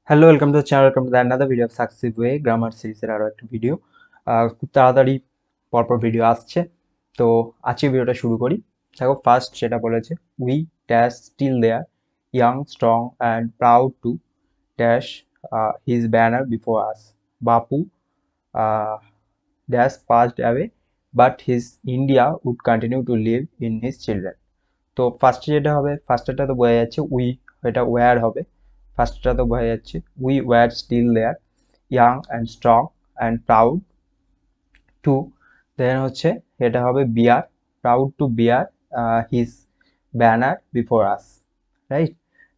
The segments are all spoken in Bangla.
Hello, welcome to channel, welcome to another video of successive way grammar সিরিজের আরও একটা ভিডিও। খুব তাড়াতাড়ি পরপর ভিডিও আসছে, তো আজকে ভিডিওটা শুরু করি। দেখো, ফার্স্ট যেটা বলেছে, we dash still there, young strong and proud to dash his banner before us, Bapu dash passed away but his India would continue to live in his children. তো ফার্স্টে যেটা হবে, ফার্স্টেরটা তো বোঝা যাচ্ছে উই, এটা ওয়্যার হবে। ফার্স্টটা তো বোঝা যাচ্ছে we were still there, young and strong and proud to, then হচ্ছে এটা হবে bear, proud to bear his banner before us, right.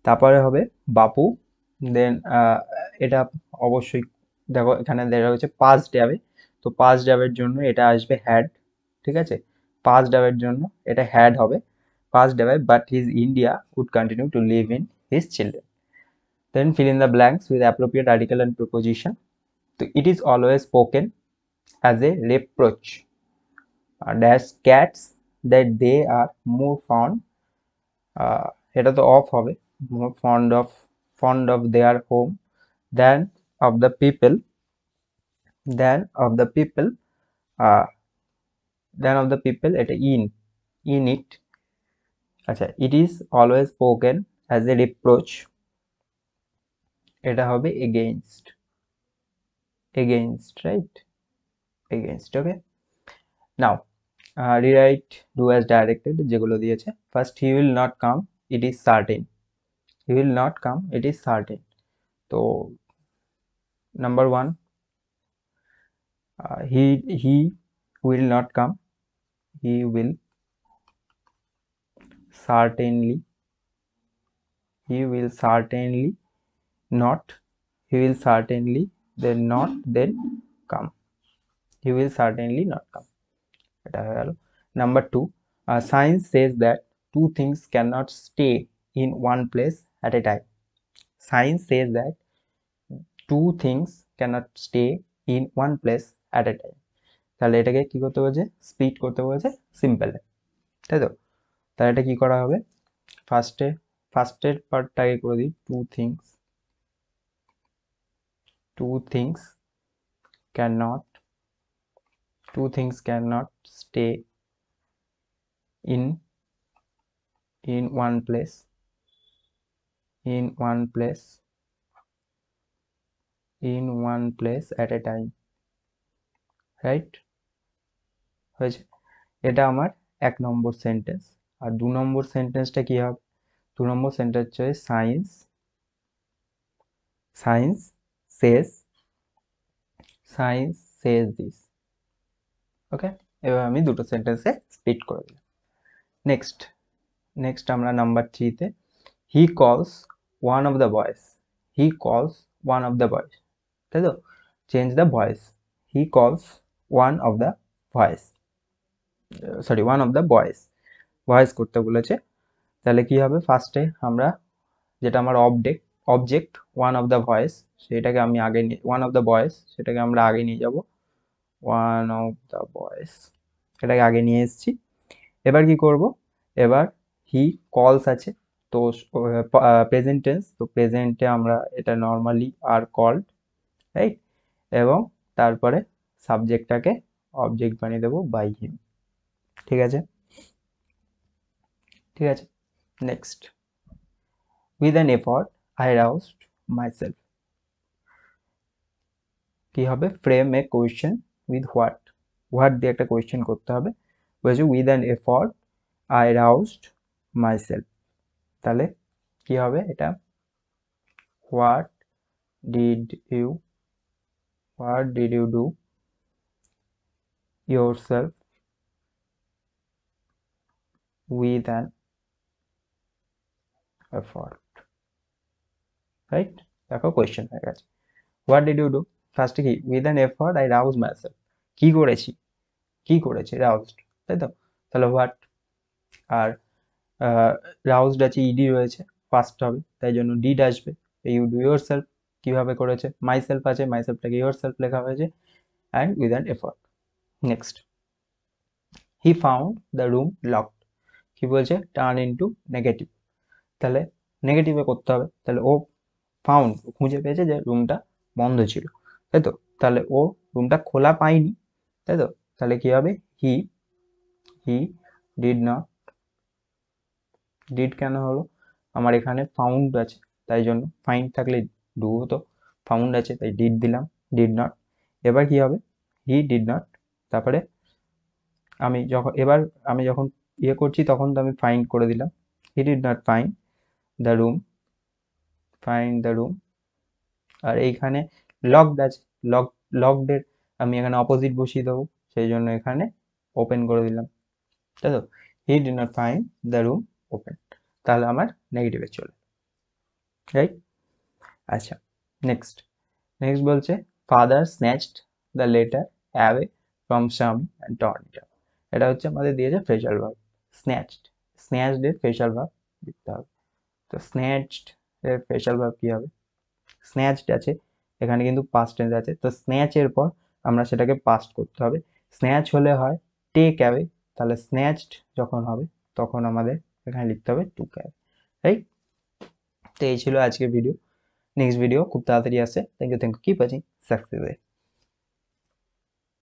তারপরে হবে বাপু, দেন এটা অবশ্যই দেখো এখানে দেখা হচ্ছে পাস্ট যাবে, তো পাস্ট যাবের জন্য এটা আসবে হ্যাড, ঠিক আছে। পাস্ট যাবের জন্য এটা হ্যাড হবে, পাস্ট যাবে but his India would continue to live in his children. Then fill in the blanks with appropriate article and preposition. So it is always spoken as a reproach dash cats that they are more fond, এটা তো অফ হবে, more fond of their home than of the people, than of the people, uh, than of the people এটা in it, আচ্ছা। it is always spoken as a reproach, এটা হবে against, right, against, okay. Now rewrite do as directed যেগুলো দিয়েছে। First he will not come, it is certain, he will not come, it is certain। তো number one, he will not come, he will certainly, he will certainly not, he will certainly then not then come, he will certainly not come, এটা হয়ে গেল। Number two, science says that two things cannot stay in one place at a time, science says that two things cannot stay in one place at a time। তাহলে এটাকে কি করতে বলছে, স্প্লিট করতে বলছে সিম্পলে, তাই তো। তাহলে এটা কি করা হবে, ফার্স্টের পার্টটাকে করে দিই, two things cannot, two things cannot stay in one place, in one place at a time, right, হয়েছে। এটা আমার এক নম্বর সেন্টেন্স। আর দু নম্বর সেন্টেন্সটা কি হবে, দু নম্বর সেন্টেন্স হচ্ছে science says, science says this, ওকে। এবার আমি দুটো সেন্টেন্সে স্প্লিট করে দিলাম। নেক্সট আমরা নাম্বার থ্রিতে, হি কলস ওয়ান অফ দ্য বয়েজ, হি কলস ওয়ান অফ দ্য বয়েজ, তাই তো, চেঞ্জ দ্য ভয়েস, হি কলস one of the voice, sorry one of the voice করতে বলেছে। তাহলে কি হবে, ফার্স্টে আমরা যেটা আমার object one of the voice, সেটাকে আমি আগে নিয়ে, ওয়ান অফ দ্য বয়েস সেটাকে আমরা আগে নিয়ে যাব, ওয়ান অফ দ্য বয়েস এটাকে আগে নিয়ে এসেছি। এবার কি করব, এবার হি কলস আছে, তো প্রেজেন্ট টেন্স, তো প্রেজেন্টে আমরা এটা নর্মালি আর কল্ড, রাইট, এবং তারপরে সাবজেক্টটাকে অবজেক্ট বানিয়ে দেবো বাই হিম, ঠিক আছে। Next, with an effort I roused myself, কি হবে, frame a question with what দিয়ে একটা কোয়েশ্চেন করতে হবে, বলছে with an effort I roused myself. তাহলে কি হবে এটা, what did you do yourself with an effort, right. দেখো কোয়েশ্চেন হয়ে গেছে, হোয়াট ডিড ইউ ডু, ফার্স্টে কি, with an effort I rouse myself, কি করেছি রাউজড, তাই তো। তাহলে হোয়াট, আর রাউজড আছে, ইডি রয়েছে, ফার্স্ট হবে, তাই জন্য ডিড আসবে। ইউ ডু ইয়োর সেলফ কিভাবে করেছে, মাই সেলফ আছে, মাই সেলফটাকে ইয়োর সেলফ লেখা হয়েছে, and with an effort. Next, he found the room locked, কি বলছে, টার্ন ইনটু নেগেটিভ, তাহলে নেগেটিভে করতে হবে, তাহলে ও ফাউন্ড, খুঁজে পেয়েছে যে রুমটা বন্ধ ছিল, তাই তো? তাহলে ও রুমটা খোলা পায়নি, তাই তো? তাহলে কি হবে? হি হি ডিড নট, ডিড কেন হলো? আমার এখানে ফাউন্ড আছে তাই জন্য, ফাইন্ড থাকলে ডু হতো, ফাউন্ড আছে তাই ডিড দিলাম, ডিড নট। এবার কি হবে? হি ডিড নট, তারপরে আমি যখন ইয়ে করছি তখন তো আমি ফাইন্ড করে দিলাম, he did not find the room, find the room. আর এইখানে লকড আছে, লকডের আমি এখানে অপোজিট বসিয়ে দেবো, সেই জন্য এখানে ওপেন করে দিলাম, তাই তো? হি did not find the room open, তাহলে আমার নেগেটিভে চলে, রাইট? আচ্ছা, নেক্সট নেক্সট বলছে father snatched the letter away from স্বামী অ্যান্ড টর্ন ইট আপ। এটা হচ্ছে আমাদের দিয়েছে ফেশাল ভার্ব, স্ন্যাচড, স্ন্যাচড এর ফেশাল ভার্ব লিখতে হবে। তো স্ন্যাচড এর ফেশাল ভার্ব কি হবে? স্ন্যাচড আছে, এখানে কিন্তু পাস্ট টেন্স আছে, তো স্ন্যাচ এর পর আমরা সেটাকে পাস্ট করতে হবে। স্ন্যাচ হলে হয় টেক অ্যাওয়ে, তাহলে স্ন্যাচড যখন হবে তখন আমাদের এখানে লিখতে হবে টুক অ্যাওয়ে, রাইট? তো এই ছিল আজকের ভিডিও। নেক্সট ভিডিও খুব তাড়াতাড়ি আসছে। Thank you, keep watching, success.